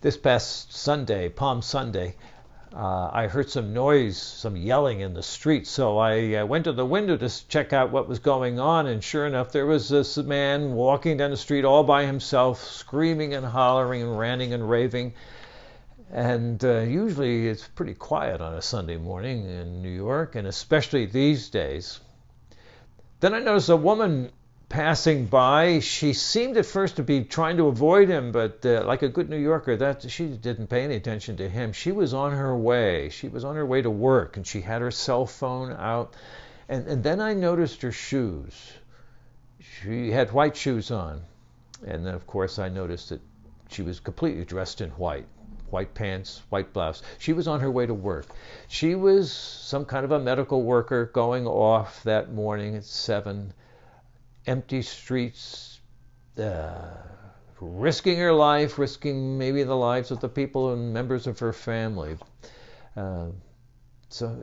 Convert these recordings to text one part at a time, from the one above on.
This past Sunday, Palm Sunday, I heard some noise, some yelling in the street. So I went to the window to check out what was going on. And sure enough, there was this man walking down the street all by himself, screaming and hollering and ranting and raving. And usually it's pretty quiet on a Sunday morning in New York, and especially these days. Then I noticed a woman passing by. She seemed at first to be trying to avoid him, but like a good New Yorker, she didn't pay any attention to him. She was on her way. She was on her way to work, and she had her cell phone out. And then I noticed her shoes. She had white shoes on. And then, of course, I noticed that she was completely dressed in white. White pants, white blouse. She was on her way to work. She was some kind of a medical worker going off that morning at 7. Empty streets, risking her life, risking maybe the lives of the people and members of her family. So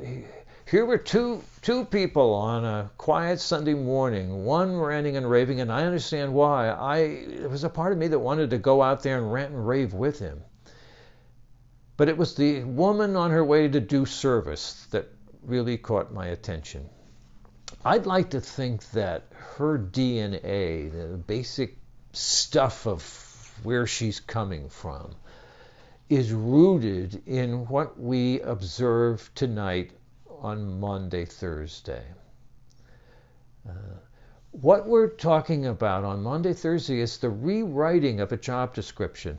here were two people on a quiet Sunday morning, one ranting and raving, and I understand why. There was a part of me that wanted to go out there and rant and rave with him. But it was the woman on her way to do service that really caught my attention. I'd like to think that her DNA, the basic stuff of where she's coming from, is rooted in what we observe tonight on Maundy Thursday. What we're talking about on Maundy Thursday is the rewriting of a job description.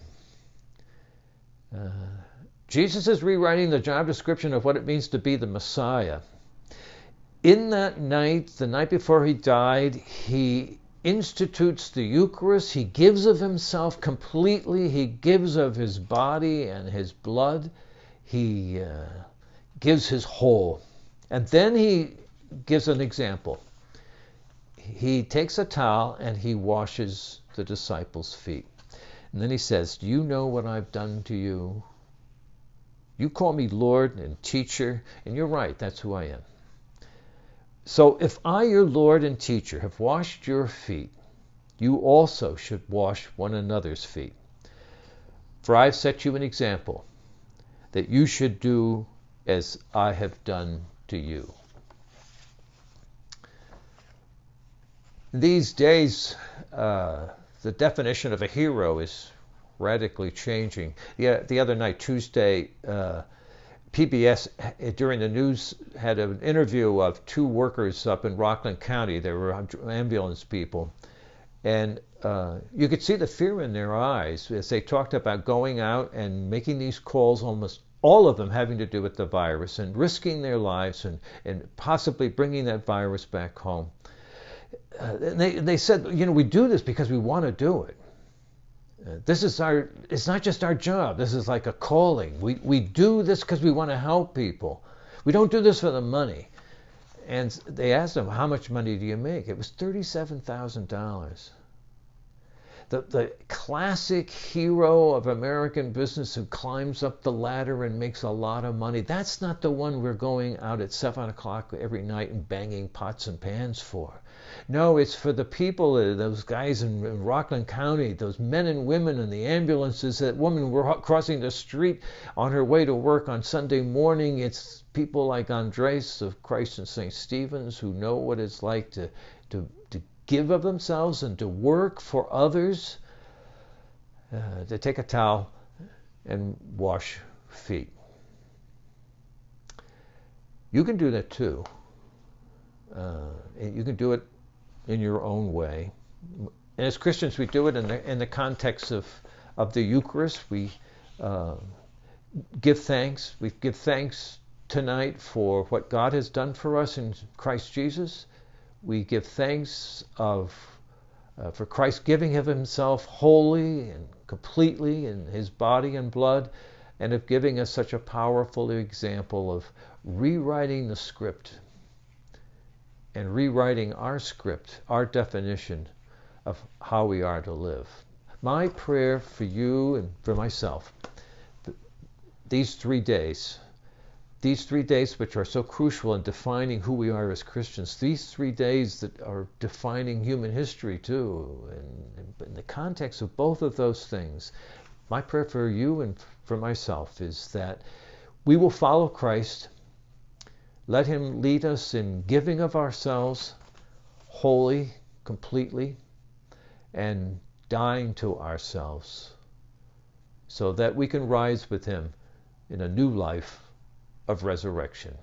Jesus is rewriting the job description of what it means to be the Messiah. In that night, the night before he died, he institutes the Eucharist. He gives of himself completely. He gives of his body and his blood. He gives his whole. And then he gives an example. He takes a towel and he washes the disciples' feet. And then he says, "Do you know what I've done to you? You call me Lord and teacher, and you're right, that's who I am. So if I, your Lord and teacher, have washed your feet, you also should wash one another's feet. For I've set you an example, that you should do as I have done to you." These days, the definition of a hero is radically changing. The other night, Tuesday, PBS, during the news, had an interview of 2 workers up in Rockland County. They were ambulance people. And you could see the fear in their eyes as they talked about going out and making these calls, almost all of them having to do with the virus, and risking their lives and possibly bringing that virus back home. And they said, we do this because we want to do it. It's not just our job. This is like a calling. We do this because we want to help people. We don't do this for the money. And they asked them, "How much money do you make?" It was $37,000. The classic hero of American business who climbs up the ladder and makes a lot of money, that's not the one we're going out at 7 o'clock every night and banging pots and pans for. No, it's for the people, those guys in Rockland County, those men and women in the ambulances, that woman crossing the street on her way to work on Sunday morning. It's people like Andres of Christ and St. Stephen's who know what it's like to give of themselves and to work for others, to take a towel and wash feet. You can do that too. You can do it in your own way. And as Christians, we do it in the context of the Eucharist. We give thanks. We give thanks tonight for what God has done for us in Christ Jesus. We give thanks for Christ giving of himself wholly and completely in his body and blood, and of giving us such a powerful example of rewriting the script and rewriting our script, our definition of how we are to live. My prayer for you and for myself, these 3 days which are so crucial in defining who we are as Christians, these 3 days that are defining human history too, and in the context of both of those things, my prayer for you and for myself is that we will follow Christ, let him lead us in giving of ourselves wholly, completely, and dying to ourselves so that we can rise with him in a new life of resurrection.